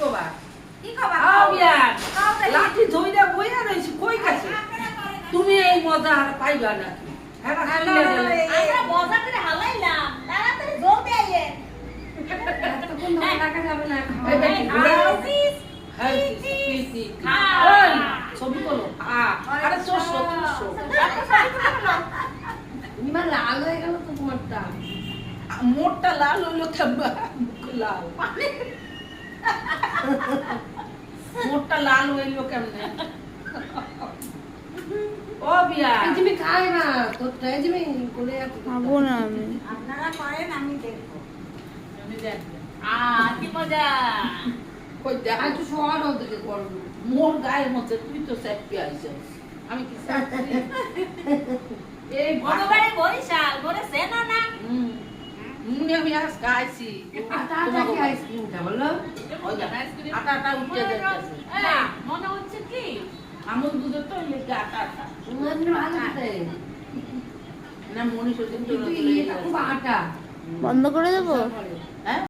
কবা কি খবর আও বিয়া খাও তাই। লাঠি ধইরা বইয়া রইছি কই গেছে তুমি এই মজা আর পাইবা নাকি হ্যাঁ আমরা মজা করে হালাইলাম তাড়াতাড়ি জলদি আইয়ে এতক্ষণ ধরে টাকা যাবে না এখন। ছবি তোলো আরে চোরশো ইমা লাল হয়ে গেল তো তোমারটা। মোটটা লাল হইলো থাকবা লাল মোটটা লাল হইলো কেমনে ও বিয়া তুমি খাই না তোরটা তুমি কোলে খাবো না আমি আপনারা করেন আমি দেখবো আমি দেখবো কি মজা কই দেখ আর একটু শহর ওদিকে করবো। মোর গায়ের মধ্যে তুই তো সেপি আইছিস আমি কি সেপি এই গতবারে বরিশাল বলেছে না না মুনে আমি আজ খাইছি আটা আটা কি আইসক্রিমটা বলো? আটা আটা উঠে যাচ্ছে মনে হচ্ছে কি আমল দুধের তো লেগে আটা আটা তোমার ভালো আছে। না মনীষ ওই দিন কিন্তু এটা খুব আটা। বন্ধ করে দেবো হ্যাঁ